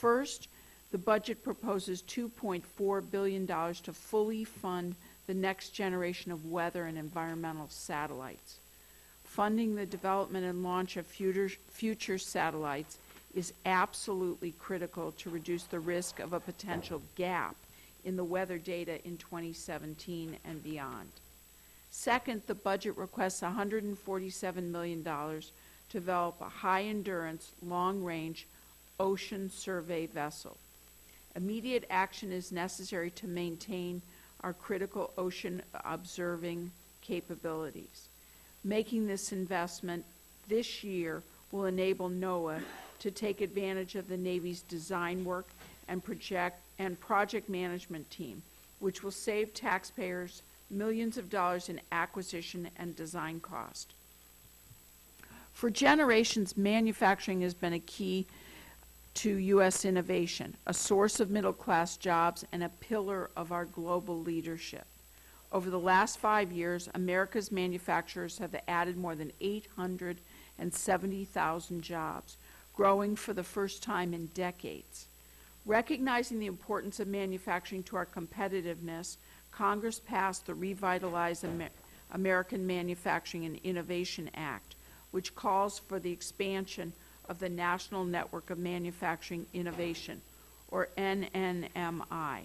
First, the budget proposes $2.4 billion to fully fund the next generation of weather and environmental satellites. Funding the development and launch of future satellites is absolutely critical to reduce the risk of a potential gap in the weather data in 2017 and beyond. Second, the budget requests $147 million to develop a high-endurance, long-range ocean survey vessel. Immediate action is necessary to maintain our critical ocean observing capabilities. Making this investment this year will enable NOAA to take advantage of the Navy's design work and project management team, which will save taxpayers millions of dollars in acquisition and design cost. For generations, manufacturing has been a key to U.S. innovation, a source of middle-class jobs, and a pillar of our global leadership. Over the last 5 years, America's manufacturers have added more than 870,000 jobs, growing for the first time in decades. Recognizing the importance of manufacturing to our competitiveness, Congress passed the Revitalize American Manufacturing and Innovation Act, which calls for the expansion of the National Network of Manufacturing Innovation, or NNMI.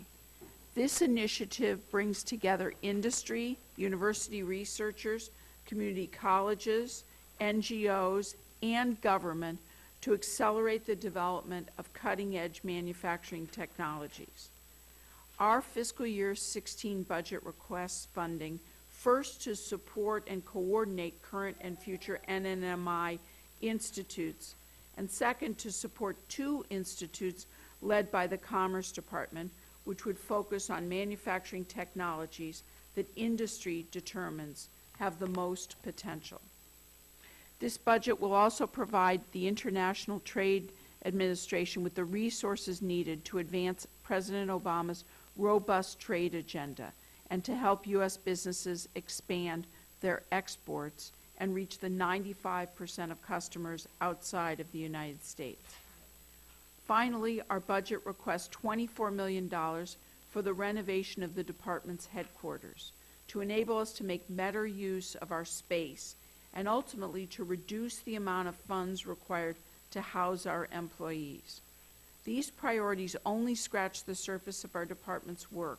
This initiative brings together industry, university researchers, community colleges, NGOs, and government to accelerate the development of cutting-edge manufacturing technologies. Our fiscal year 16 budget requests funding first to support and coordinate current and future NNMI institutes, and second to support 2 institutes led by the Commerce Department, which would focus on manufacturing technologies that industry determines have the most potential. This budget will also provide the International Trade Administration with the resources needed to advance President Obama's robust trade agenda and to help U.S. businesses expand their exports and reach the 95% of customers outside of the United States. Finally, our budget requests $24 million for the renovation of the department's headquarters to enable us to make better use of our space and ultimately to reduce the amount of funds required to house our employees. These priorities only scratch the surface of our department's work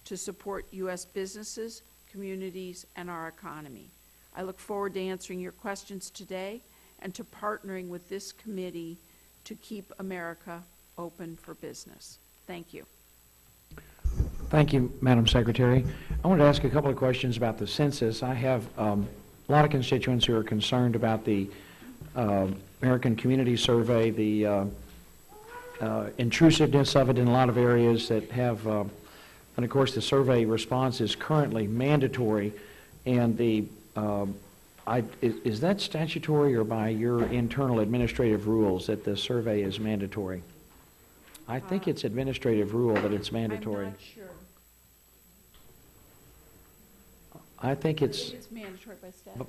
to support U.S. businesses, communities, and our economy. I look forward to answering your questions today and to partnering with this committee to keep America open for business. Thank you. Thank you, Madam Secretary. I wanted to ask a couple of questions about the census. I have a lot of constituents who are concerned about the American Community Survey, the intrusiveness of it in a lot of areas that have, and of course the survey response is currently mandatory, and the is that statutory or by your internal administrative rules that the survey is mandatory? I think it's administrative rule that it's mandatory. I'm not sure. I think it's mandatory by statute.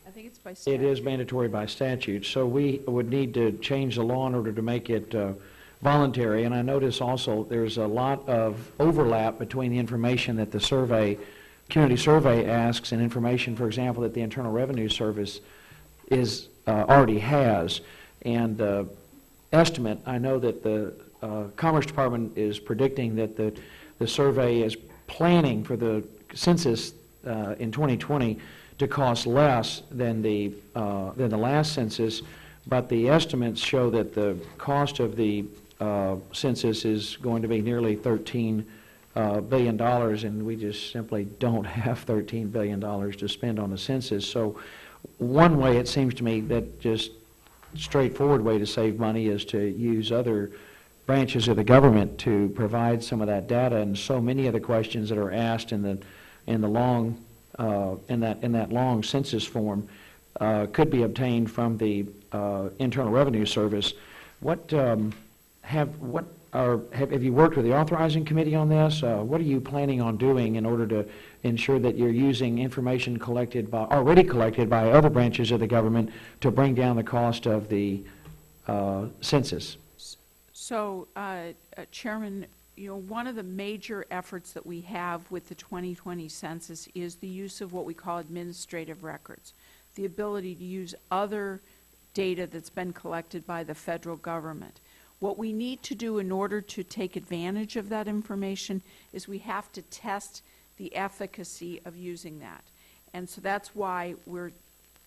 I think it's by statute. It is mandatory by statute, so we would need to change the law in order to make it voluntary. And I notice also there's a lot of overlap between the information that the community survey asks and information, for example, that the Internal Revenue Service already has. And estimate, I know that the Commerce Department is predicting that the survey is planning for the census in 2020 to cost less than the last census, but the estimates show that the cost of the census is going to be nearly $13 billion, and we just simply don't have $13 billion to spend on the census. So one way it seems to me that just straightforward way to save money is to use other branches of the government to provide some of that data, and so many of the questions that are asked in that long census form could be obtained from the Internal Revenue Service. Have you worked with the authorizing committee on this? What are you planning on doing in order to ensure that you're using information already collected by other branches of the government to bring down the cost of the census? So, Chairman, one of the major efforts that we have with the 2020 census is the use of what we call administrative records, the ability to use other data that's been collected by the federal government. What we need to do in order to take advantage of that information is we have to test the efficacy of using that. And so that's why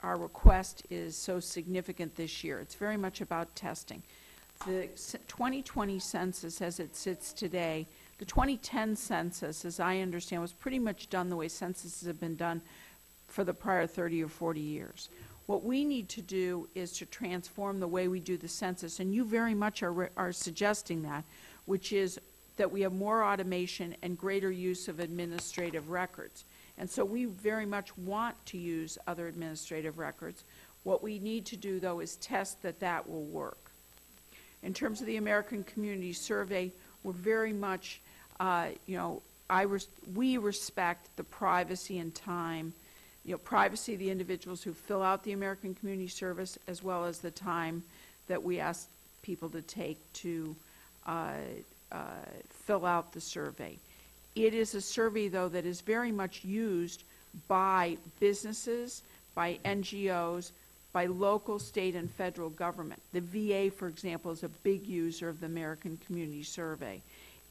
our request is so significant this year. It's very much about testing. The 2020 census as it sits today, the 2010 census, as I understand, was pretty much done the way censuses have been done for the prior 30 or 40 years. What we need to do is to transform the way we do the census, and you very much are suggesting that, which is that we have more automation and greater use of administrative records. And so we very much want to use other administrative records. What we need to do, though, is test that that will work. In terms of the American Community Survey, we're very much, we respect the privacy and time, privacy of the individuals who fill out the American Community Service, as well as the time that we ask people to take to fill out the survey. It is a survey, though, that is very much used by businesses, by NGOs, by local, state, and federal government. The VA, for example, is a big user of the American Community Survey.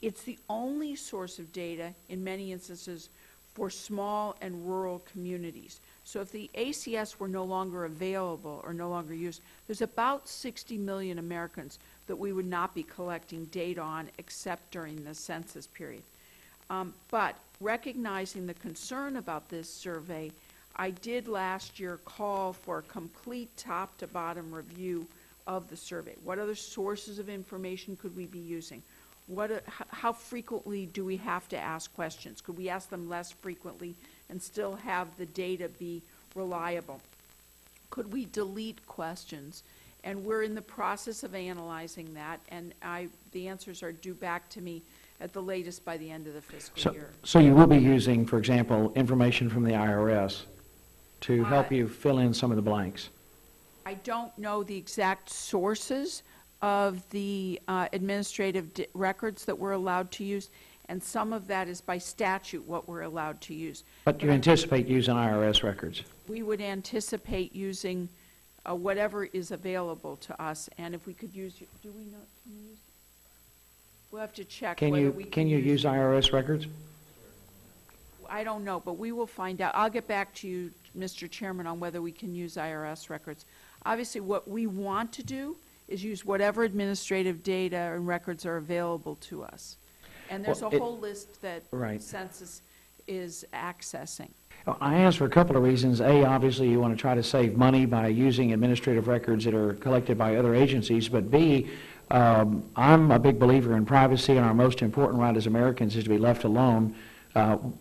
It's the only source of data, in many instances, for small and rural communities. So if the ACS were no longer available or no longer used, there's about 60 million Americans that we would not be collecting data on except during the census period. But recognizing the concern about this survey, I did last year call for a complete top-to-bottom review of the survey. What other sources of information could we be using? How frequently do we have to ask questions? Could we ask them less frequently and still have the data be reliable? Could we delete questions? And we're in the process of analyzing that, and the answers are due back to me at the latest by the end of the fiscal year. So you will be using, for example, information from the IRS to help you fill in some of the blanks? I don't know the exact sources of the administrative records that we're allowed to use, and some of that is by statute what we're allowed to use. But you anticipate using IRS records? We would anticipate using whatever is available to us, and if we could use, do we know, can we use? We'll have to check whether we can you use IRS records? I don't know, but we will find out. I'll get back to you, Mr. Chairman, on whether we can use IRS records. Obviously, what we want to do is use whatever administrative data and records are available to us. And there's a whole list that Census is accessing. I asked for a couple of reasons. A, obviously, you want to try to save money by using administrative records that are collected by other agencies. But B, I'm a big believer in privacy, and our most important right as Americans is to be left alone,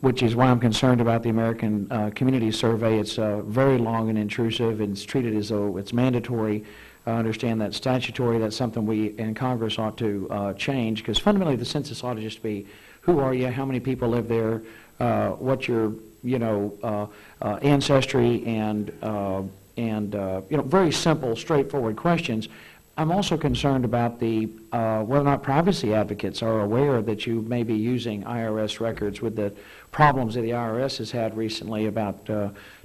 which is why I'm concerned about the American Community Survey. It's very long and intrusive, and it's treated as though it's mandatory. I understand that statutory. That's something we in Congress ought to change, because fundamentally the census ought to just be who are you, how many people live there, what's your ancestry, and very simple, straightforward questions. I'm also concerned about the whether or not privacy advocates are aware that you may be using IRS records with the problems that the IRS has had recently about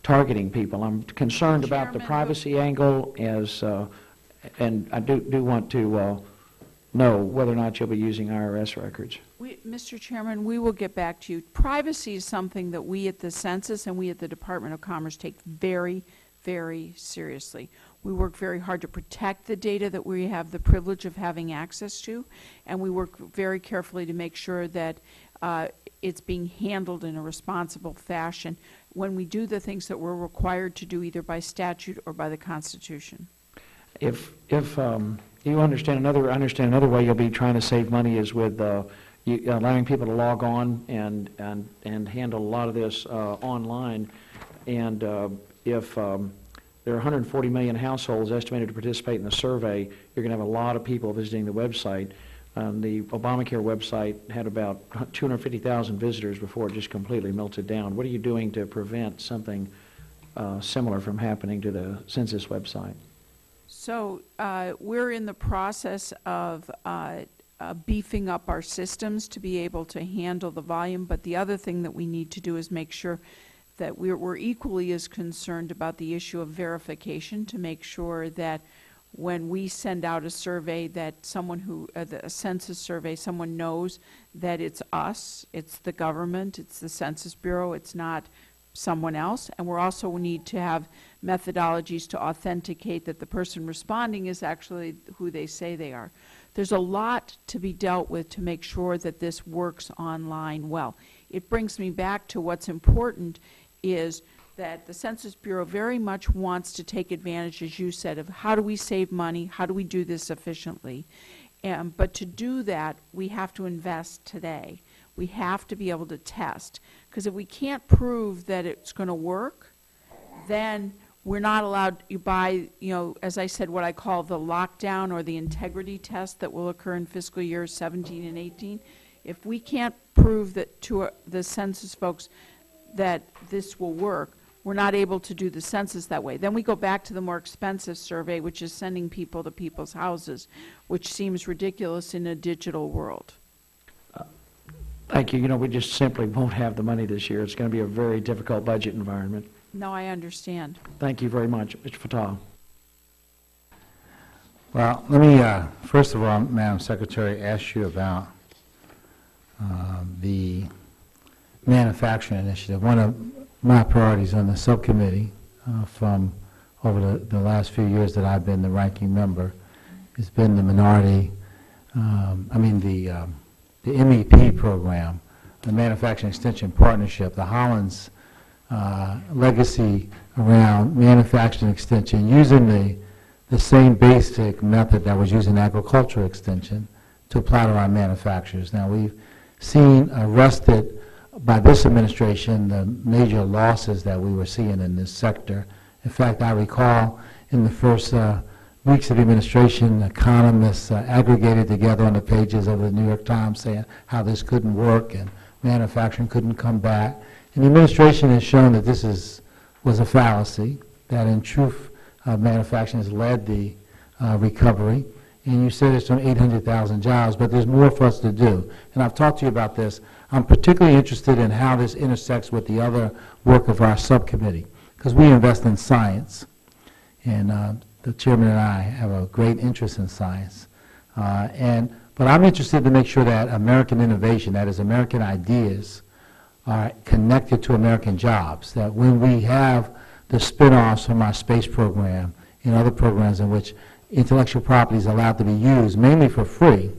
targeting people. I'm concerned about the privacy angle, and I do want to know whether or not you'll be using IRS records. Mr. Chairman, we will get back to you. Privacy is something that we at the Census and we at the Department of Commerce take very, very seriously. We work very hard to protect the data that we have the privilege of having access to, and we work very carefully to make sure that it's being handled in a responsible fashion when we do the things that we're required to do either by statute or by the Constitution. If you understand another way you'll be trying to save money is with allowing people to log on and handle a lot of this online, and if there are 140 million households estimated to participate in the survey, you're going to have a lot of people visiting the website. The Obamacare website had about 250,000 visitors before it just completely melted down. What are you doing to prevent something similar from happening to the census website? So we're in the process of beefing up our systems to be able to handle the volume, but the other thing that we need to do is make sure that we're equally as concerned about the issue of verification, to make sure that when we send out a survey, that someone who, a census survey, someone knows that it's us, it's the government, it's the Census Bureau, it's not someone else. And we also need to have methodologies to authenticate that the person responding is actually who they say they are. There's a lot to be dealt with to make sure that this works online well. It brings me back to what's important is that the Census Bureau very much wants to take advantage, as you said, of how do we save money, how do we do this efficiently. But to do that, we have to invest today. We have to be able to test. Because if we can't prove that it's going to work, then we're not allowed to buy, as I said, what I call the lockdown or the integrity test that will occur in fiscal years 17 and 18. If we can't prove that to the census folks that this will work, we're not able to do the census that way. Then we go back to the more expensive survey, which is sending people to people's houses, which seems ridiculous in a digital world. Thank you. We just simply won't have the money this year. It's going to be a very difficult budget environment. No, I understand. Thank you very much. Mr. Fattah. Well, let me, first of all, Madam Secretary, ask you about the manufacturing initiative. One of my priorities on the subcommittee from over the last few years that I've been the ranking member has been the the MEP program, the Manufacturing Extension Partnership, the Hollins legacy around manufacturing extension, using the same basic method that was used in agricultural extension to apply to our manufacturers. Now, we've seen arrested by this administration the major losses that we were seeing in this sector. In fact, I recall in the first weeks of the administration, economists aggregated together on the pages of the New York Times saying how this couldn't work and manufacturing couldn't come back. And the administration has shown that this was a fallacy, that in truth manufacturing has led the recovery. And you said it's on 800,000 jobs, but there's more for us to do. And I've talked to you about this. I'm particularly interested in how this intersects with the other work of our subcommittee, because we invest in science. And the chairman and I have a great interest in science. But I'm interested to make sure that American innovation, that is American ideas, are connected to American jobs, that when we have the spin-offs from our space program and other programs in which intellectual property is allowed to be used, mainly for free,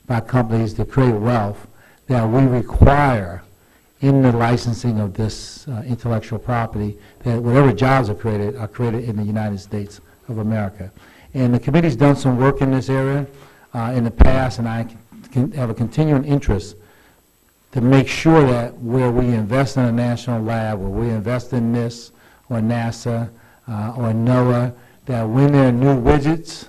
by companies to create wealth, that we require in the licensing of this intellectual property that whatever jobs are created in the United States of America. And the committee's done some work in this area in the past, and I have a continuing interest to make sure that where we invest in a national lab, where we invest in NIST or NASA or NOAA, that when there are new widgets,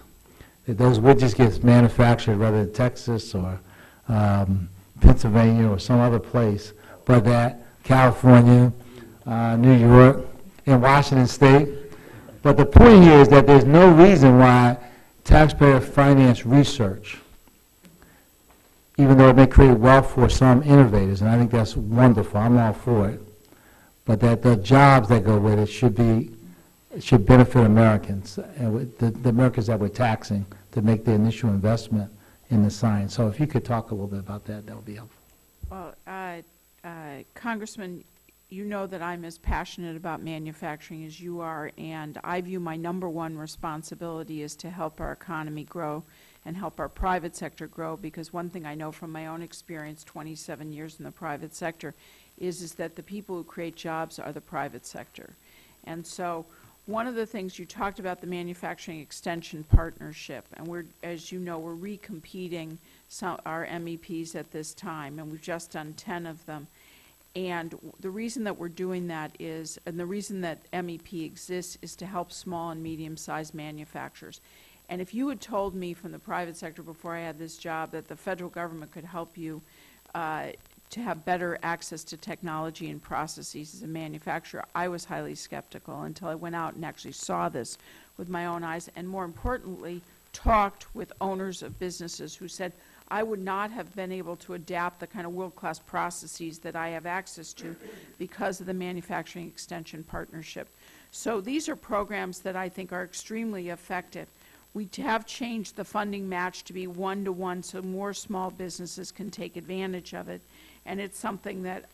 that those widgets get manufactured rather in Texas or Pennsylvania or some other place, but that California, New York, and Washington State. But the point here is that there's no reason why taxpayer-financed research, even though it may create wealth for some innovators, and I think that's wonderful, I'm all for it, but that the jobs that go with it should benefit Americans, the Americans that we're taxing to make the initial investment in the science. So if you could talk a little bit about that, that would be helpful. Well, Congressman, you know that I'm as passionate about manufacturing as you are, and I view my #1 responsibility is to help our economy grow and help our private sector grow, because one thing I know from my own experience, 27 years in the private sector, is that the people who create jobs are the private sector. And so one of the things you talked about, the Manufacturing Extension Partnership, and we're, as you know, we're recompeting our MEPs at this time, and we've just done 10 of them. And the reason that we're doing that is, and the reason that MEP exists, is to help small and medium-sized manufacturers. And if you had told me from the private sector before I had this job that the federal government could help you to have better access to technology and processes as a manufacturer, I was highly skeptical until I went out and actually saw this with my own eyes, and more importantly, talked with owners of businesses who said, I would not have been able to adapt the kind of world-class processes that I have access to because of the Manufacturing Extension Partnership. So these are programs that I think are extremely effective. We have changed the funding match to be one-to-one so more small businesses can take advantage of it. And it's something that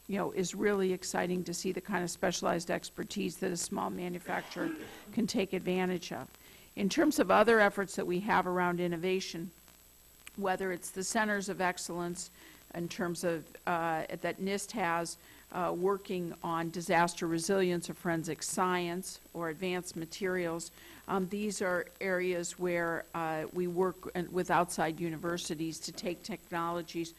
is really exciting to see the kind of specialized expertise that a small manufacturer can take advantage of. In terms of other efforts that we have around innovation, whether it's the centers of excellence in terms of that NIST has working on disaster resilience or forensic science or advanced materials, these are areas where we work with outside universities to take technologies,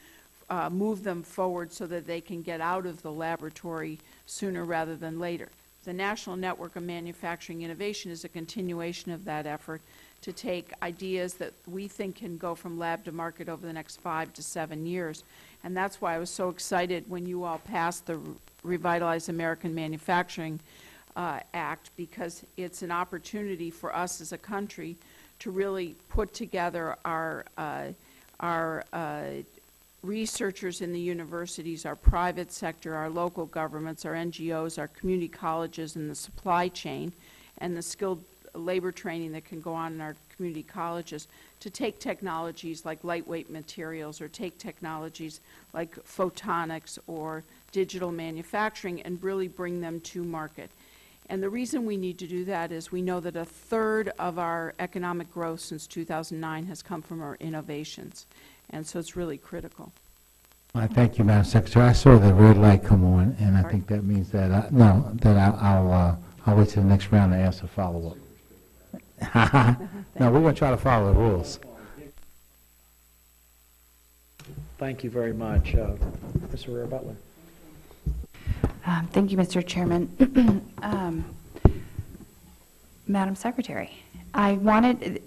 move them forward so that they can get out of the laboratory sooner rather than later. The National Network of Manufacturing Innovation is a continuation of that effort to take ideas that we think can go from lab to market over the next 5 to 7 years. And that's why I was so excited when you all passed the Revitalize American Manufacturing Act, because it's an opportunity for us as a country to really put together our researchers in the universities, our private sector, our local governments, our NGOs, our community colleges, and the supply chain, and the skilled labor training that can go on in our community colleges to take technologies like lightweight materials or take technologies like photonics or digital manufacturing and really bring them to market. And the reason we need to do that is we know that 1/3 of our economic growth since 2009 has come from our innovations. And so it's really critical. I thank you, Madam Secretary. I saw the red light come on, and I think that means that I'll wait till the next round to ask a follow-up. No, we're going to try to follow the rules. Thank you very much. Mr. Rare Butler. Thank you, Mr. Chairman. Madam Secretary, I wanted...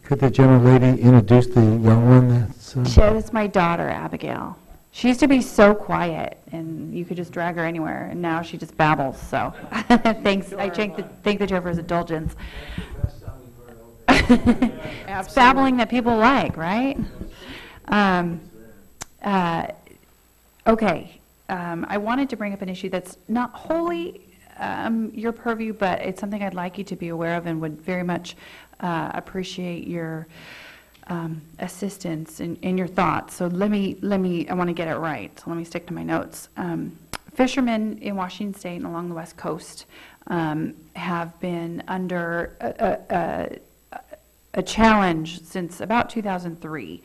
Could the gentlelady introduce the young one that's... It's my daughter, Abigail. She used to be so quiet, and you could just drag her anywhere, and now she just babbles, so thanks. I thank the chair for his indulgence. It's babbling that people like, right? Okay. I wanted to bring up an issue that's not wholly your purview, but it's something I'd like you to be aware of and would very much appreciate your assistance in your thoughts. So I want to get it right. So let me stick to my notes. Fishermen in Washington State and along the West Coast have been under a challenge since about 2003.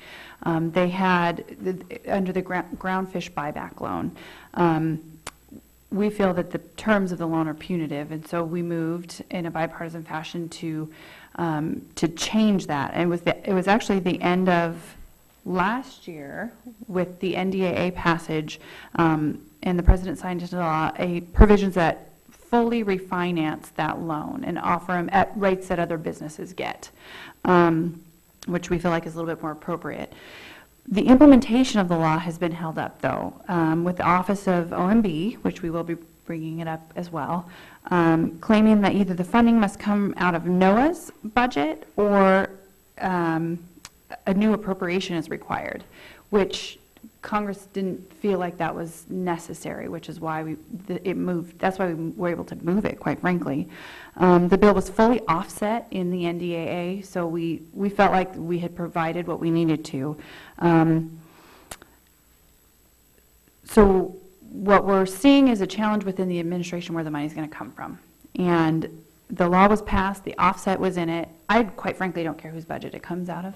They had, under the ground fish buyback loan, we feel that the terms of the loan are punitive, and so we moved in a bipartisan fashion to change that. And it was actually the end of last year with the NDAA passage, and the President signed into law provisions that fully refinance that loan and offer them at rates that other businesses get, which we feel like is a little bit more appropriate. The implementation of the law has been held up, though, with the Office of OMB, which we will be bringing it up as well, claiming that either the funding must come out of NOAA's budget or a new appropriation is required, which Congress didn't feel like that was necessary, which is why it moved. That's why we were able to move it, quite frankly. The bill was fully offset in the NDAA, so we felt like we had provided what we needed to. So what we're seeing is a challenge within the administration where the money is going to come from. And the law was passed, the offset was in it. I quite frankly don't care whose budget it comes out of.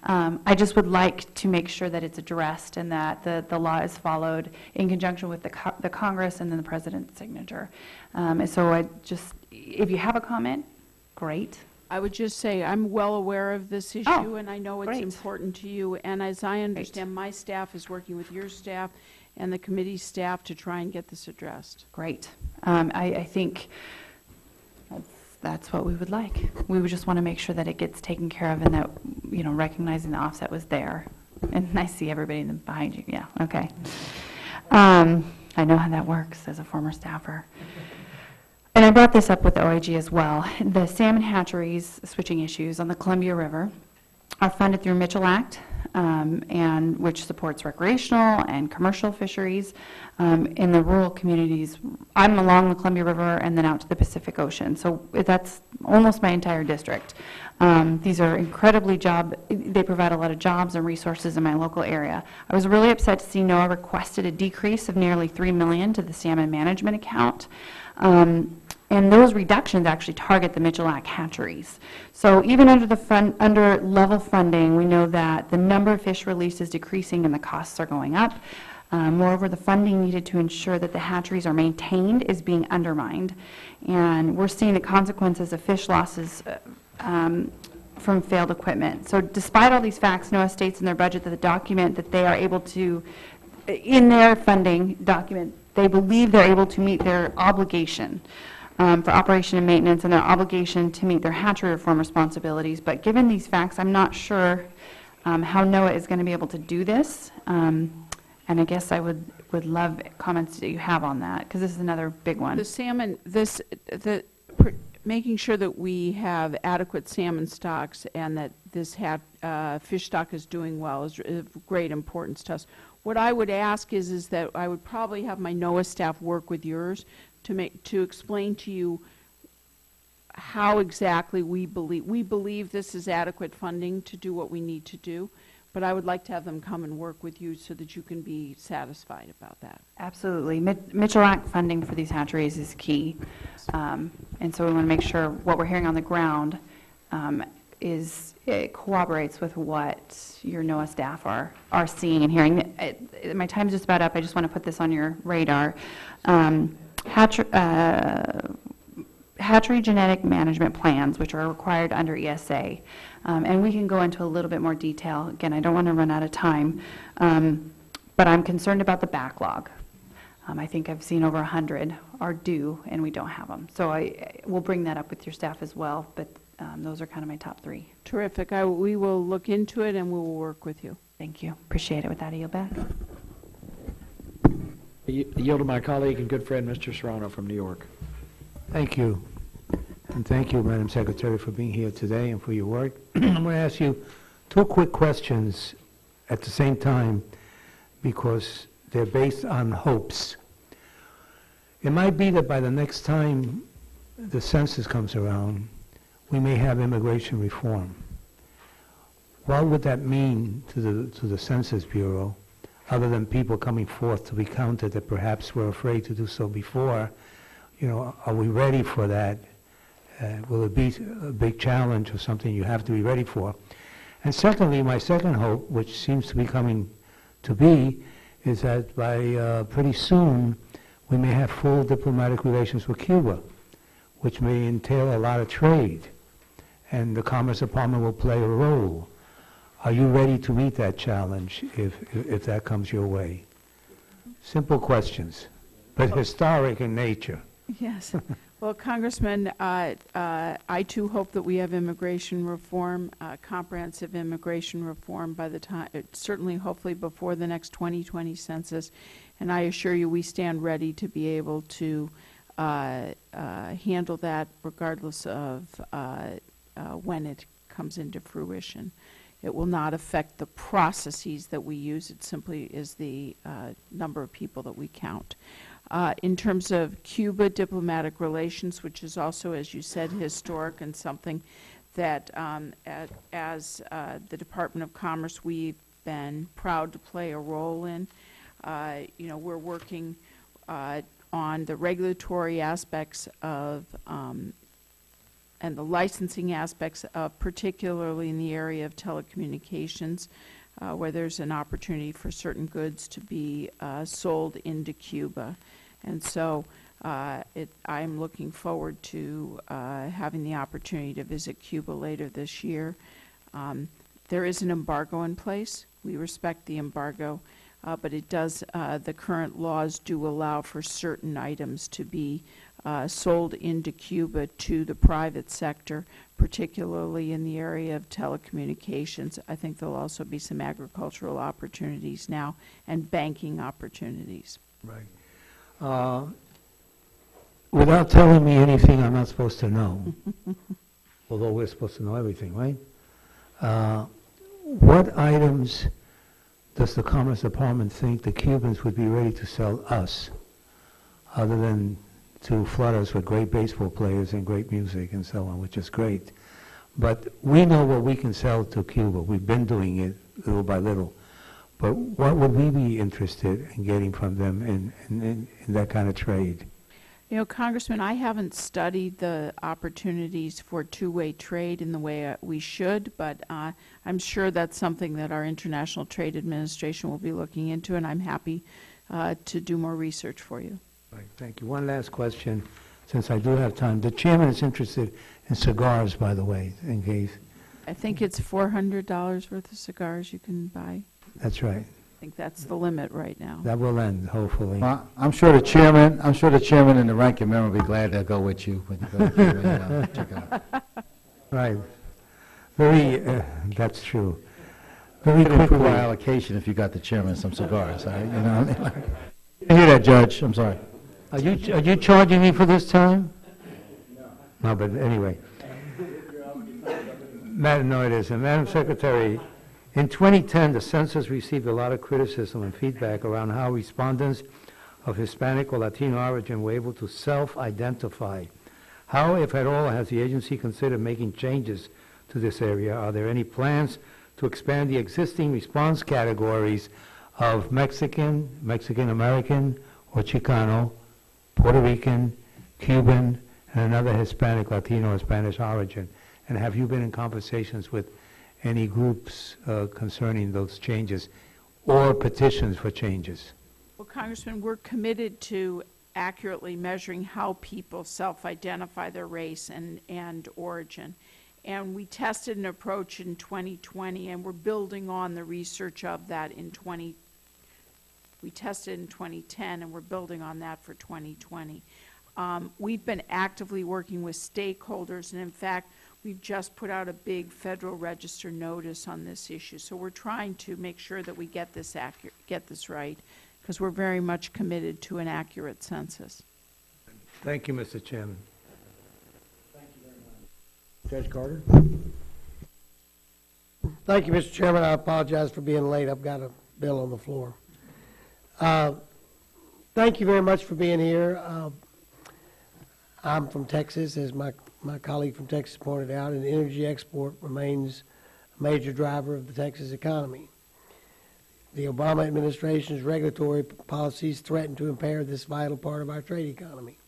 I just would like to make sure that it's addressed and that the law is followed in conjunction with the Congress and then the President's signature. And so if you have a comment, great. I would just say I'm well aware of this issue, and I know it's important to you. And as I understand, my staff is working with your staff and the committee staff to try and get this addressed. Great. I think that's what we would like. We would just want to make sure that it gets taken care of and that, recognizing the offset was there. And I see everybody behind you, yeah, okay. I know how that works as a former staffer. And I brought this up with the OIG as well. The salmon hatcheries switching issues on the Columbia River are funded through Mitchell Act, and which supports recreational and commercial fisheries in the rural communities. I'm along the Columbia River and then out to the Pacific Ocean, so that's almost my entire district. These are incredibly they provide a lot of jobs and resources in my local area. I was really upset to see NOAA requested a decrease of nearly $3 million to the salmon management account. And those reductions actually target the Mitchell Act hatcheries. So even under level funding, we know that the number of fish released is decreasing and the costs are going up. Moreover, the funding needed to ensure that the hatcheries are maintained is being undermined. And we're seeing the consequences of fish losses from failed equipment. So despite all these facts, NOAA states in their budget that the document that they are able to, in their funding document, they believe they're able to meet their obligation for operation and maintenance and their obligation to meet their hatchery reform responsibilities. But given these facts, I'm not sure how NOAA is going to be able to do this. And I guess I would love comments that you have on that, because this is another big one. The salmon, making sure that we have adequate salmon stocks and that this fish stock is doing well is of great importance to us. What I would ask is that I would probably have my NOAA staff work with yours to explain to you how exactly we believe this is adequate funding to do what we need to do, but I would like to have them come and work with you so that you can be satisfied about that. Absolutely. Mitchell Act funding for these hatcheries is key. And so we want to make sure what we're hearing on the ground it corroborates with what your NOAA staff are seeing and hearing. My time's just about up. I just want to put this on your radar. Hatchery genetic management plans, which are required under ESA. And we can go into a little bit more detail. Again, I don't want to run out of time, but I'm concerned about the backlog. I think I've seen over 100 are due, and we don't have them. So we'll bring that up with your staff as well, but those are kind of my top 3. Terrific. We will look into it, and we will work with you. Thank you. Appreciate it. With that, I yield back. Yield to my colleague and good friend, Mr. Serrano from New York. Thank you. And thank you, Madam Secretary, for being here today and for your work. I'm going to ask you 2 quick questions at the same time because they're based on hopes. It might be that by the next time the census comes around, we may have immigration reform. What would that mean to the Census Bureau, other than people coming forth to be counted that perhaps were afraid to do so before? You know, are we ready for that? Will it be a big challenge or something you have to be ready for? And secondly, my second hope, which seems to be coming to be, is that by pretty soon we may have full diplomatic relations with Cuba, which may entail a lot of trade, and the Commerce Department will play a role. Are you ready to meet that challenge if that comes your way? Simple questions, but historic in nature. Yes. Well, Congressman, I too hope that we have immigration reform, comprehensive immigration reform by the time, certainly hopefully before the next 2020 census. And I assure you we stand ready to be able to handle that regardless of when it comes into fruition. It will not affect the processes that we use. It simply is the number of people that we count. In terms of Cuba diplomatic relations, which is also, as you said, historic and something that as the Department of Commerce we've been proud to play a role in. You know, we're working on the regulatory aspects of and the licensing aspects, particularly in the area of telecommunications, where there's an opportunity for certain goods to be sold into Cuba. And so I'm looking forward to having the opportunity to visit Cuba later this year. There is an embargo in place. We respect the embargo, but it does, the current laws do allow for certain items to be sold into Cuba to the private sector, particularly in the area of telecommunications. I think there'll also be some agricultural opportunities now and banking opportunities. Right. Without telling me anything I'm not supposed to know, although we're supposed to know everything, right? What items does the Commerce Department think the Cubans would be ready to sell us, other than to flood us with great baseball players and great music and so on, which is great? But we know what we can sell to Cuba. We've been doing it little by little. But what would we be interested in getting from them in that kind of trade? You know, Congressman, I haven't studied the opportunities for two-way trade in the way we should, but I'm sure that's something that our International Trade Administration will be looking into, and I'm happy to do more research for you. Right, thank you. One last question, since I do have time. The chairman is interested in cigars, by the way, in case. I think it's $400 worth of cigars you can buy. That's right. I think that's the limit right now. That will end, hopefully. Well, I'm sure the chairman and the ranking member will be glad to go with you when you go to Cuba, check it out. Right. Very, that's true. Very Could improve our quickly. allocation if you got the chairman some cigars, all right? You know? You hear that, Judge? I'm sorry. Are you charging me for this time? No, but anyway. No, it isn't. Madam Secretary, in 2010, the census received a lot of criticism and feedback around how respondents of Hispanic or Latino origin were able to self-identify. How, if at all, has the agency considered making changes to this area? Are there any plans to expand the existing response categories of Mexican, Mexican-American, or Chicano, Puerto Rican, Cuban, and another Hispanic, Latino, or Spanish origin? And have you been in conversations with any groups concerning those changes or petitions for changes? Well, Congressman, we're committed to accurately measuring how people self-identify their race and origin. And we tested an approach in 2020, and we're building on the research of that we tested in 2010, and we're building on that for 2020. We've been actively working with stakeholders, and in fact, we've just put out a big Federal Register notice on this issue. So we're trying to make sure that we get this right, because we're very much committed to an accurate census. Thank you, Mr. Chairman. Judge Carter? Thank you, Mr. Chairman. I apologize for being late. I've got a bill on the floor. Thank you very much for being here. I'm from Texas, as my colleague from Texas pointed out, and energy export remains a major driver of the Texas economy. The Obama administration's regulatory policies threaten to impair this vital part of our trade economy.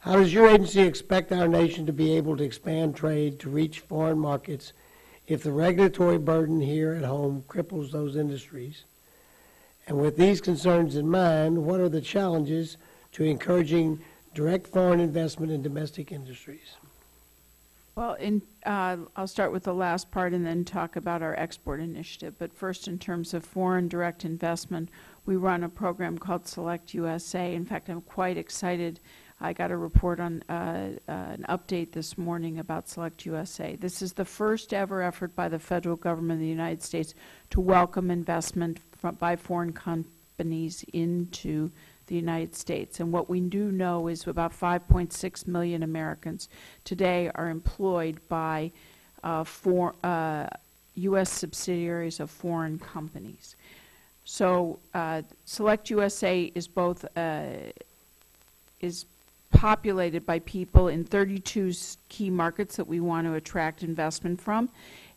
How does your agency expect our nation to be able to expand trade to reach foreign markets if the regulatory burden here at home cripples those industries? And with these concerns in mind, what are the challenges to encouraging direct foreign investment in domestic industries? Well, I'll start with the last part and then talk about our export initiative. But first, in terms of foreign direct investment, we run a program called Select USA. In fact, I'm quite excited. I got a report on an update this morning about Select USA. This is the first ever effort by the federal government of the United States to welcome investment by foreign companies into the United States. And what we do know is about 5.6 million Americans today are employed by U.S. subsidiaries of foreign companies. So Select USA is both is populated by people in 32 key markets that we want to attract investment from.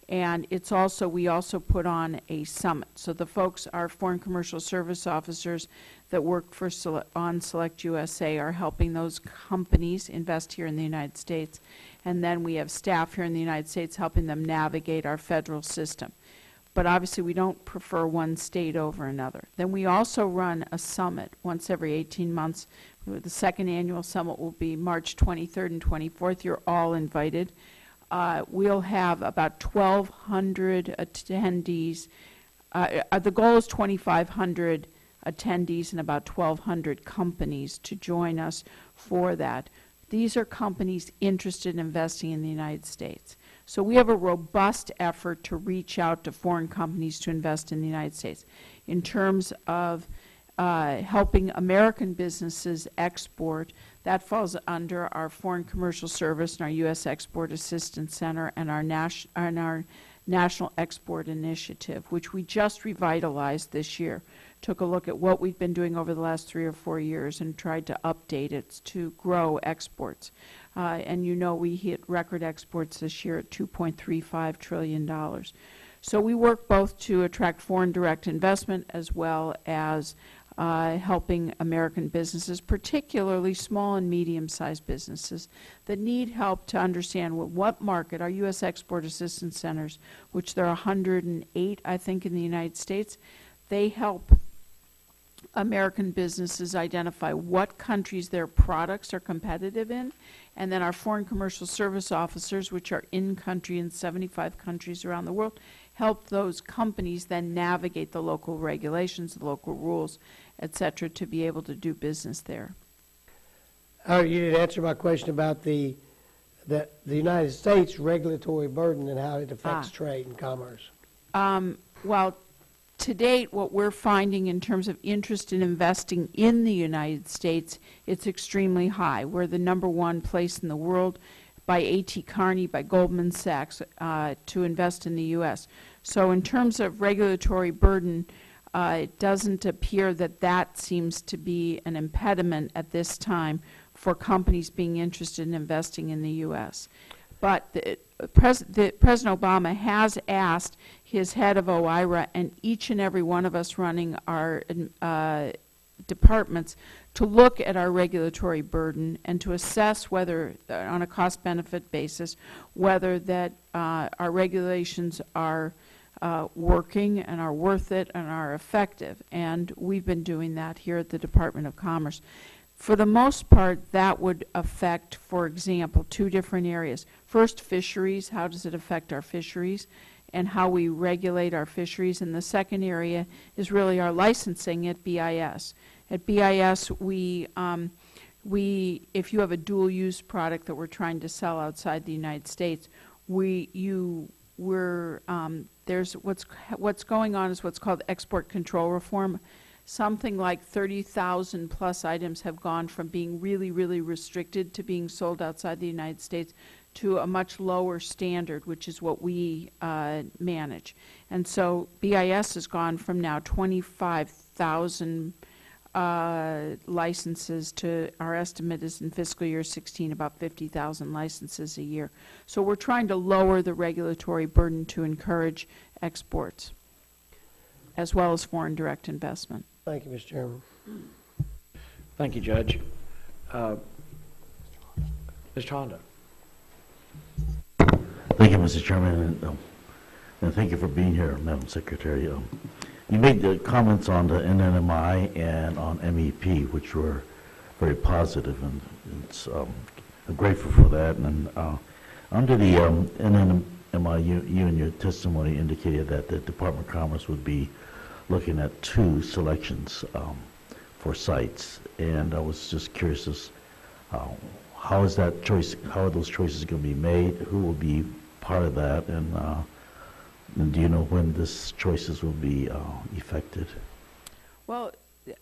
And it's also, we also put on a summit. So the folks, our foreign commercial service officers that work for on Select USA are helping those companies invest here in the United States. And then we have staff here in the United States helping them navigate our federal system. But obviously we don't prefer one state over another. Then we also run a summit once every 18 months. The second annual summit will be March 23rd and 24th. You're all invited. We'll have about 1,200 attendees. The goal is 2,500 attendees and about 1,200 companies to join us for that. These are companies interested in investing in the United States. So we have a robust effort to reach out to foreign companies to invest in the United States. In terms of helping American businesses export, that falls under our Foreign Commercial Service and our U.S. Export Assistance Center and our National Export Initiative, which we just revitalized this year. Took a look at what we've been doing over the last 3 or 4 years and tried to update it to grow exports. And you know we hit record exports this year at $2.35 trillion. So we work both to attract foreign direct investment as well as helping American businesses, particularly small and medium-sized businesses that need help to understand what market. Our U.S. Export Assistance Centers, which there are 108, I think, in the United States, they help American businesses identify what countries their products are competitive in, and then our Foreign Commercial Service officers, which are in-country in 75 countries around the world, help those companies then navigate the local regulations, the local rules, et cetera, to be able to do business there. You didn't answer my question about the United States regulatory burden and how it affects trade and commerce. Well, to date, what we're finding in terms of interest in investing in the United States, it's extremely high. We're the #1 place in the world by A.T. Kearney, by Goldman Sachs, to invest in the U.S. So in terms of regulatory burden, it doesn't appear that that seems to be an impediment at this time for companies being interested in investing in the U.S. But President Obama has asked his head of OIRA and each and every one of us running our departments to look at our regulatory burden and to assess whether, on a cost-benefit basis, whether that our regulations are working and are worth it and are effective. And we've been doing that here at the Department of Commerce. For the most part, that would affect, for example, 2 different areas. First, fisheries. How does it affect our fisheries and how we regulate our fisheries? And the second area is really our licensing at BIS. At BIS, if you have a dual-use product that we're trying to sell outside the United States, there's what's going on is what's called export control reform. Something like 30,000 plus items have gone from being really, really restricted to being sold outside the United States to a much lower standard, which is what we manage. And so BIS has gone from now 25,000 licenses to, our estimate is in fiscal year 16, about 50,000 licenses a year. So we're trying to lower the regulatory burden to encourage exports, as well as foreign direct investment. Thank you, Mr. Chairman. Thank you, Judge. Mr. Honda. Thank you, Mr. Chairman, and thank you for being here, Madam Secretary. You made the comments on the NNMI and on MEP, which were very positive, and it's, I'm grateful for that. And under the NNMI, you in your testimony indicated that the Department of Commerce would be looking at 2 selections for sites, and I was just curious as how is that choice? How are those choices going to be made? Who will be part of that? And do you know when these choices will be effected? Well,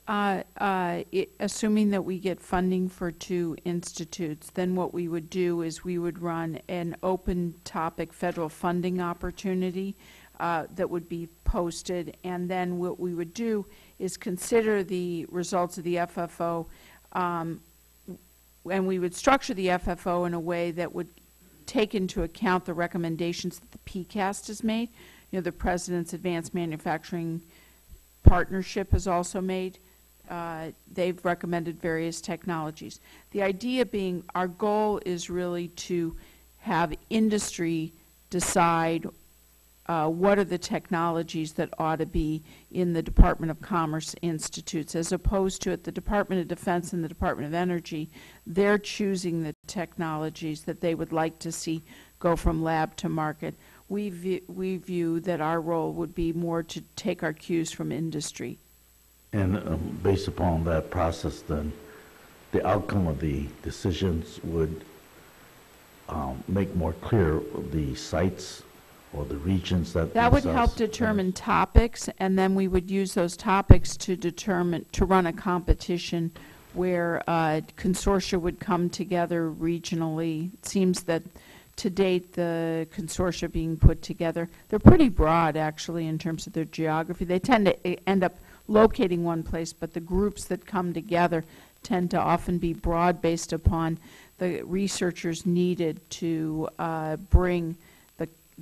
assuming that we get funding for 2 institutes, then what we would do is we would run an open topic federal funding opportunity that would be posted, and then what we would do is consider the results of the FFO, and we would structure the FFO in a way that would take into account the recommendations that the PCAST has made. You know, the President's Advanced Manufacturing Partnership has also made. They've recommended various technologies. The idea being our goal is really to have industry decide what are the technologies that ought to be in the Department of Commerce institutes, as opposed to at the Department of Defense and the Department of Energy, they're choosing the technologies that they would like to see go from lab to market. We view that our role would be more to take our cues from industry. And based upon that process, then the outcome of the decisions would make more clear the sites or the regions that That would help determine topics, and then we would use those topics to run a competition where consortia would come together regionally. It seems that to date, the consortia being put together, they're pretty broad, actually, in terms of their geography. They tend to end up locating one place, but the groups that come together tend to often be broad based upon the researchers needed to bring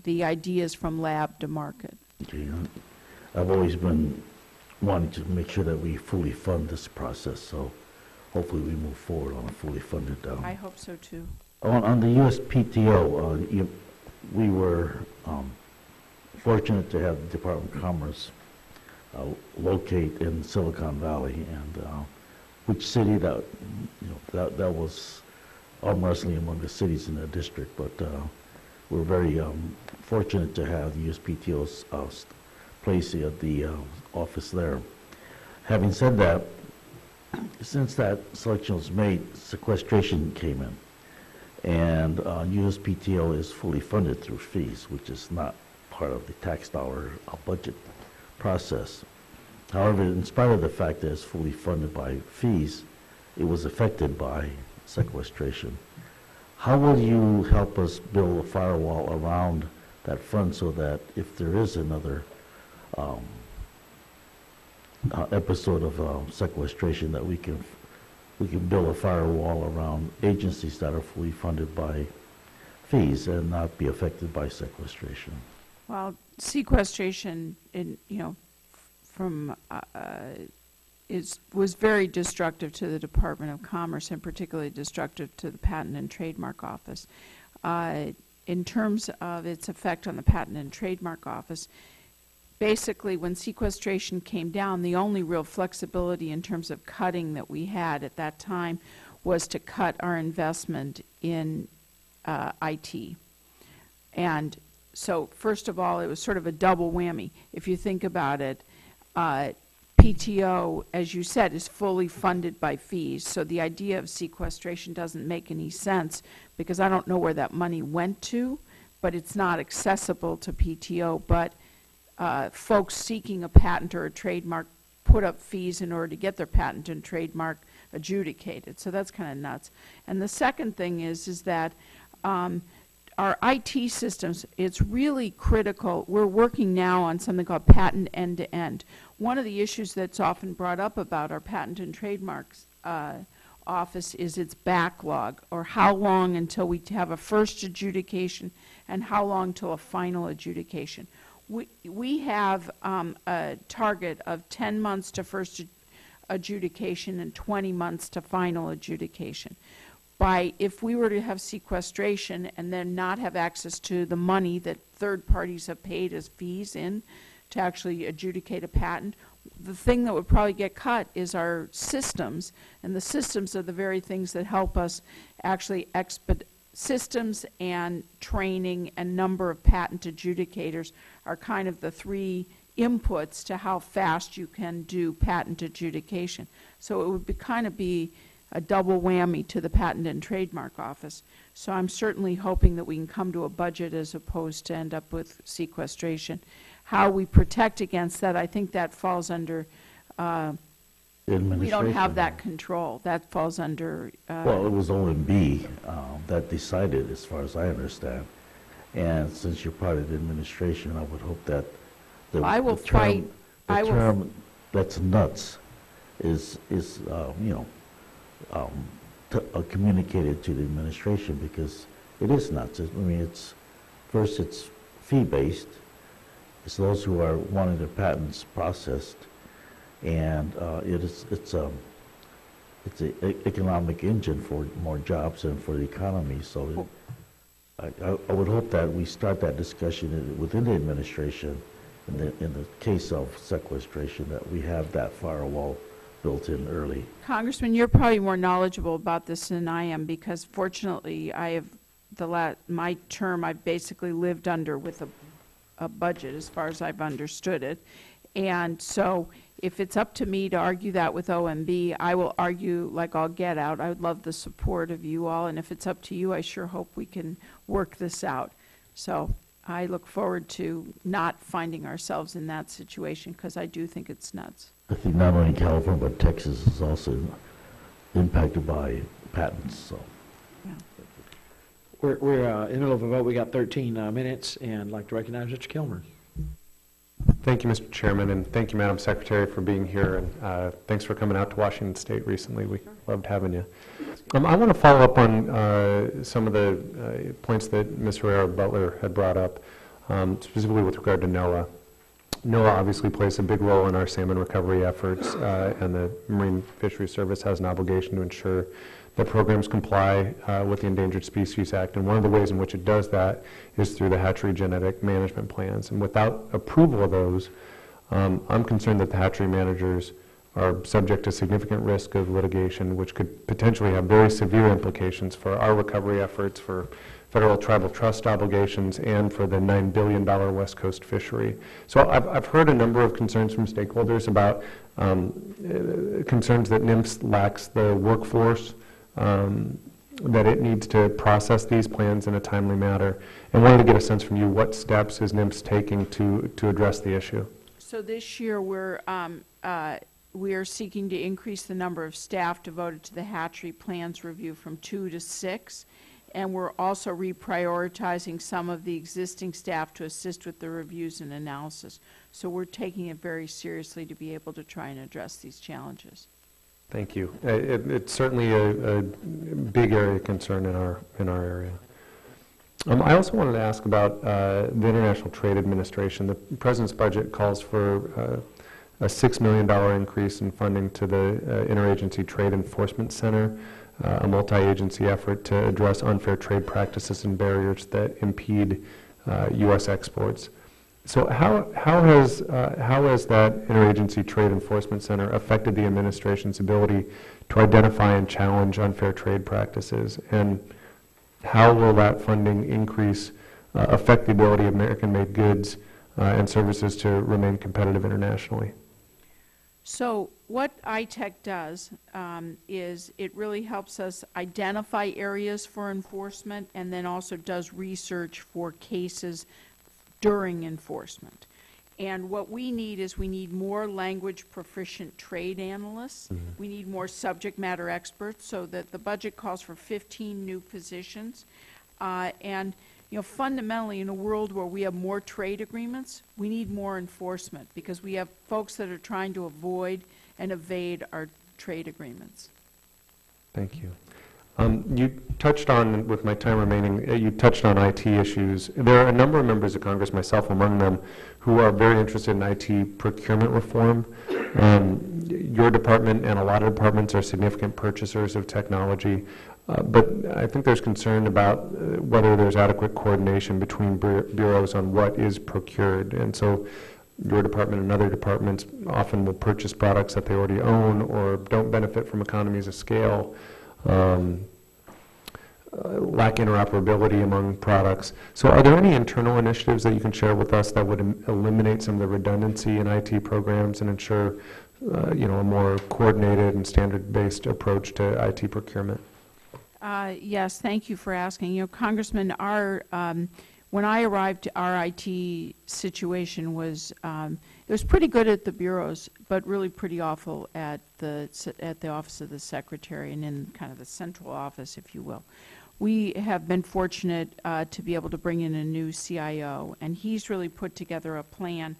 the ideas from lab to market. Okay, I've always been wanting to make sure that we fully fund this process, so hopefully we move forward on a fully funded. I hope so too. On the USPTO, we were fortunate to have the Department of Commerce locate in Silicon Valley, and which city that was arm wrestling among the cities in the district, but we're very fortunate to have the USPTO's place at the office there. Having said that, since that selection was made, sequestration came in, and USPTO is fully funded through fees, which is not part of the tax dollar budget process. However, in spite of the fact that it's fully funded by fees, it was affected by sequestration. How will you help us build a firewall around that fund so that if there is another episode of sequestration, that we can build a firewall around agencies that are fully funded by fees and not be affected by sequestration? Well, sequestration, was very destructive to the Department of Commerce, and particularly destructive to the Patent and Trademark Office. In terms of its effect on the Patent and Trademark Office, basically when sequestration came down, the only real flexibility in terms of cutting that we had at that time was to cut our investment in IT. And so, first of all, it was sort of a double whammy. If you think about it, PTO, as you said, is fully funded by fees, so the idea of sequestration doesn't make any sense, because I don't know where that money went to, but it's not accessible to PTO. But folks seeking a patent or a trademark put up fees in order to get their patent and trademark adjudicated, so that's kind of nuts. And the second thing is that our IT systems, it's really critical. We're working now on something called patent end-to-end. One of the issues that's often brought up about our patent and trademarks office is its backlog, or how long until we have a first adjudication and how long till a final adjudication. We have a target of 10 months to first adjudication and 20 months to final adjudication. If we were to have sequestration and then not have access to the money that third parties have paid as fees in to actually adjudicate a patent, the thing that would probably get cut is our systems, and the systems are the very things that help us actually systems and training and number of patent adjudicators are kind of the three inputs to how fast you can do patent adjudication. So it would kind of be a double whammy to the Patent and Trademark Office. So I'm certainly hoping that we can come to a budget as opposed to end up with sequestration. How we protect against that, I think that falls under, we don't have that control. That falls under... well, it was OMB that decided, as far as I understand. And since you're part of the administration, I would hope that the term that's nuts is communicated to the administration, because it is nuts. I mean, it's fee-based. It's those who are wanting their patents processed, and it's an economic engine for more jobs and for the economy. So I would hope that we start that discussion within the administration. In the case of sequestration, that we have that firewall built in early. Congressman, you're probably more knowledgeable about this than I am, because fortunately I have my term I've basically lived under with a budget as far as I've understood it. And so if it's up to me to argue that with OMB, I will argue like I'll get out. I would love the support of you all, and if it's up to you, I sure hope we can work this out. So I look forward to not finding ourselves in that situation, because I do think it's nuts. I think not only California, but Texas is also impacted by patents, so. We're in the middle of a vote. We got 13 minutes, and I'd like to recognize Mr. Kilmer. Thank you, Mr. Chairman, and thank you, Madam Secretary, for being here, and thanks for coming out to Washington State recently. We loved having you. I want to follow up on some of the points that Ms. Herrera-Butler had brought up, specifically with regard to NOAA. NOAA obviously plays a big role in our salmon recovery efforts, and the Marine Fisheries Service has an obligation to ensure that programs comply with the Endangered Species Act, and one of the ways in which it does that is through the hatchery genetic management plans. And without approval of those, I'm concerned that the hatchery managers are subject to significant risk of litigation, which could potentially have very severe implications for our recovery efforts, for federal tribal trust obligations, and for the $9 billion West Coast fishery. So I've heard a number of concerns from stakeholders about concerns that NIMS lacks the workforce, that it needs to process these plans in a timely manner, and wanted to get a sense from you, what steps is NIMS taking to address the issue? So this year we are seeking to increase the number of staff devoted to the hatchery plans review from 2 to 6, and we're also reprioritizing some of the existing staff to assist with the reviews and analysis. So we're taking it very seriously to be able to try and address these challenges. Thank you. It's certainly a big area of concern in our area. I also wanted to ask about the International Trade Administration. The President's budget calls for a $6 million increase in funding to the Interagency Trade Enforcement Center, a multi-agency effort to address unfair trade practices and barriers that impede U.S. exports. So how has that Interagency Trade Enforcement Center affected the administration's ability to identify and challenge unfair trade practices? And how will that funding increase affect the ability of American-made goods and services to remain competitive internationally? So what ITEC does is it really helps us identify areas for enforcement, and then also does research for cases during enforcement. And what we need is we need more language proficient trade analysts. Mm-hmm. We need more subject matter experts, so that the budget calls for 15 new positions. And you know, fundamentally, in a world where we have more trade agreements, we need more enforcement, because we have folks that are trying to avoid and evade our trade agreements. Thank you. You touched on, with my time remaining, you touched on IT issues. There are a number of members of Congress, myself among them, who are very interested in IT procurement reform. Your department and a lot of departments are significant purchasers of technology, but I think there's concern about whether there's adequate coordination between bureaus on what is procured. And so your department and other departments often will purchase products that they already own or don't benefit from economies of scale. Lack interoperability among products. So are there any internal initiatives that you can share with us that would eliminate some of the redundancy in IT programs and ensure you know, a more coordinated and standard-based approach to IT procurement? Yes, thank you for asking. You know, Congressman, when I arrived, our IT situation was it was pretty good at the bureaus, but really pretty awful at the Office of the Secretary and in kind of the central office, if you will. We have been fortunate to be able to bring in a new CIO, and he's really put together a plan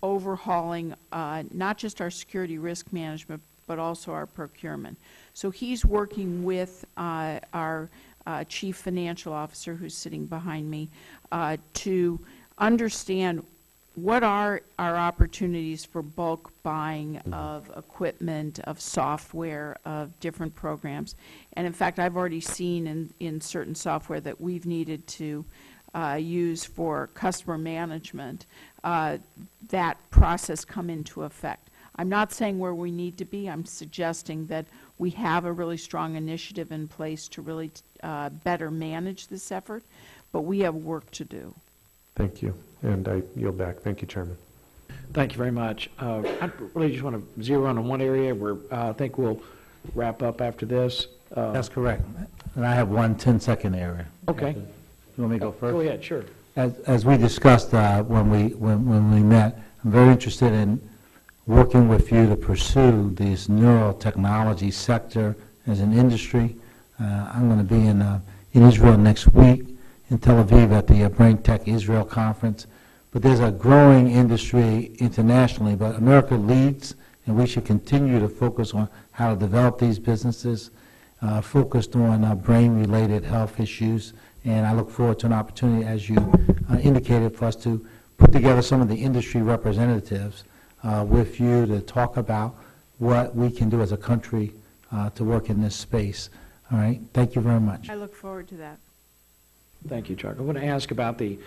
overhauling not just our security risk management, but also our procurement. So he's working with our Chief Financial Officer, who's sitting behind me, to understand what are our opportunities for bulk buying of equipment, of software, of different programs. And in fact, I've already seen in certain software that we've needed to use for customer management, that process come into effect. I'm not saying where we need to be. I'm suggesting that we have a really strong initiative in place to really better manage this effort, but we have work to do. Thank you. And I yield back. Thank you, Chairman. Thank you very much. I really just want to zero in on one area where I think we'll wrap up after this. That's correct. And I have one 10-second area. Okay. You want me to go first? Go ahead, sure. As we discussed when we met, I'm very interested in working with you to pursue this neurotechnology sector as an industry. I'm going to be in Israel next week, in Tel Aviv at the Brain Tech Israel Conference. But there's a growing industry internationally, but America leads, and we should continue to focus on how to develop these businesses, focused on brain-related health issues. And I look forward to an opportunity, as you indicated, for us to put together some of the industry representatives with you to talk about what we can do as a country to work in this space. All right? Thank you very much. I look forward to that. Thank you, Chuck. I want to ask about the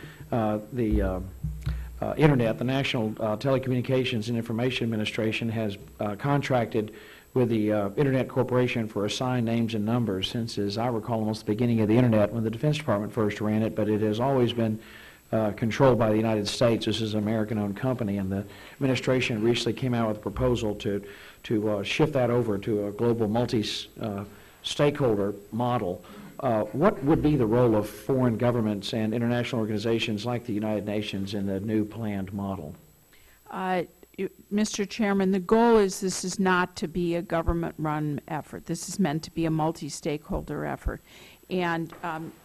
Internet. The National Telecommunications and Information Administration has contracted with the Internet Corporation for assigned names and numbers since, as I recall, almost the beginning of the Internet when the Defense Department first ran it, but it has always been controlled by the United States. This is an American-owned company, and the administration recently came out with a proposal to shift that over to a global multi-stakeholder model. What would be the role of foreign governments and international organizations like the United Nations in the new planned model? Mr. Chairman, the goal is this is not to be a government-run effort. This is meant to be a multi-stakeholder effort. And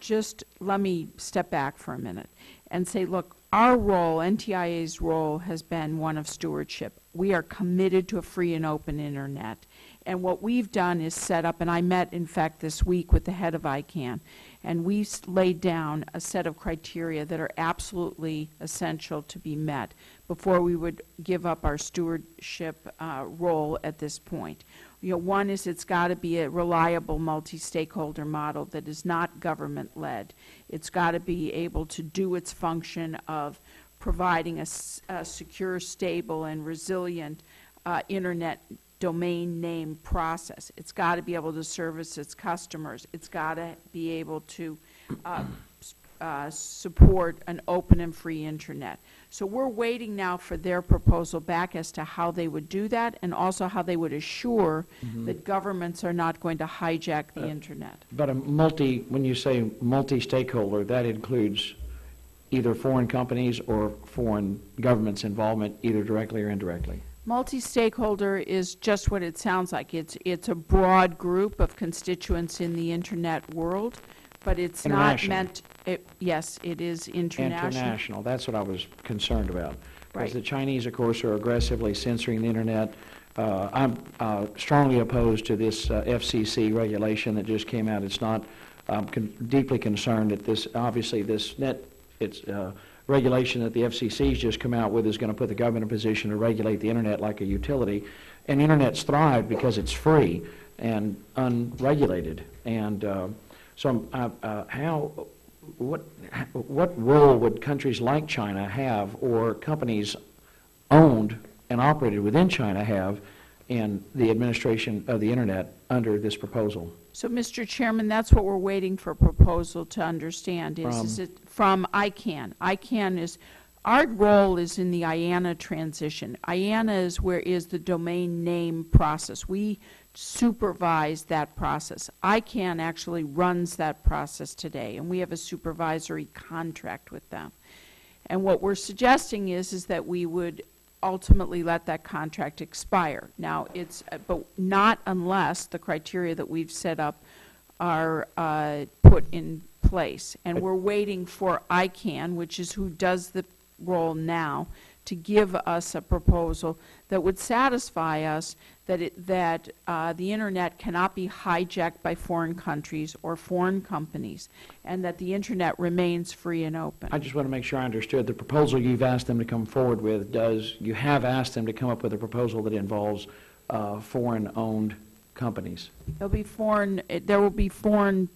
just let me step back for a minute and say, look, our role, NTIA's role, has been one of stewardship. We are committed to a free and open Internet. And what we've done is set up, and I met, in fact, this week with the head of ICANN, and we laid down a set of criteria that are absolutely essential to be met before we would give up our stewardship role at this point. You know, one is it's got to be a reliable multi-stakeholder model that is not government-led. It's got to be able to do its function of providing a secure, stable, and resilient Internet domain name process. It's got to be able to service its customers. It's got to be able to support an open and free Internet. So we're waiting now for their proposal back as to how they would do that and also how they would assure that governments are not going to hijack the Internet. But when you say multi-stakeholder, that includes either foreign companies or foreign governments' involvement, either directly or indirectly. Multi-stakeholder is just what it sounds like. It's a broad group of constituents in the Internet world, but it's not meant, yes, it is international. International, that's what I was concerned about. Right. Because the Chinese, of course, are aggressively censoring the Internet. I'm strongly opposed to this FCC regulation that just came out. It's not, I'm deeply concerned that this, obviously this regulation that the FCC's just come out with is going to put the government in a position to regulate the Internet like a utility. And Internet's thrive because it's free and unregulated. And what role would countries like China have, or companies owned and operated within China have, in the administration of the Internet under this proposal? So, Mr. Chairman, that's what we're waiting for a proposal to understand. Is it from ICANN? ICANN is, our role is in the IANA transition. IANA is the domain name process. We supervise that process. ICANN actually runs that process today, and we have a supervisory contract with them. And what we're suggesting is that we would ultimately let that contract expire. Now, but not unless the criteria that we've set up are put in place. And we're waiting for ICANN, which is who does the role now, to give us a proposal that would satisfy us that the Internet cannot be hijacked by foreign countries or foreign companies, and that the Internet remains free and open. I just want to make sure I understood. The proposal you've asked them to come forward with, you have asked them to come up with a proposal that involves foreign-owned companies? There will be foreign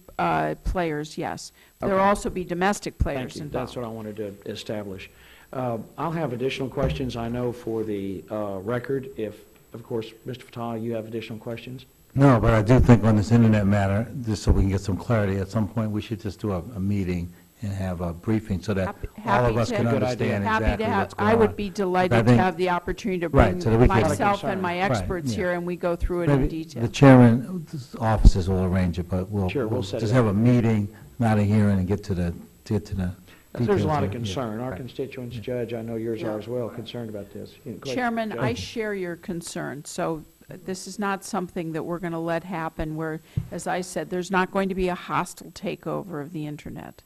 players, yes. There will also be domestic players involved. That's what I wanted to establish. I'll have additional questions, I know, for the record. If, of course, Mr. Fattah, you have additional questions? No, but I do think on this Internet matter, just so we can get some clarity, at some point we should just do a meeting and have a briefing so that Happy- all of happy us to- can Good idea. understand Happy exactly to have, what's going on. I would be But I delighted to think- have the opportunity to Right, bring so that we can- myself and my Right, experts yeah. here, and we go through it in Maybe detail. the chairman's offices will arrange it, but Sure, we'll set it just up. have a meeting, not a hearing, and get to the details. There's a lot of here. concern. Our Right. constituents, Judge, I know yours are as well, concerned about this. You know, go ahead. Chairman, I Judge. share your concern, so this is not something that we're going to let happen where, as I said, there's not going to be a hostile takeover of the internet.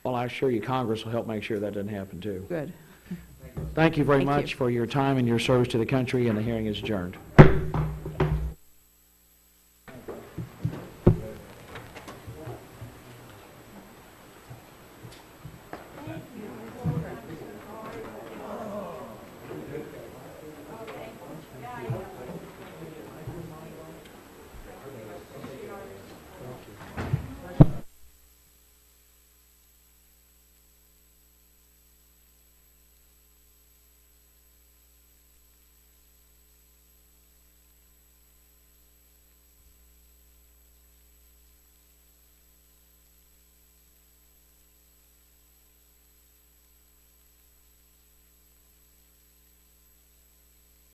Well, I assure you, Congress will help make sure that doesn't happen, too. Good. Thank you very Thank much you. for your time and your service to the country, and the hearing is adjourned.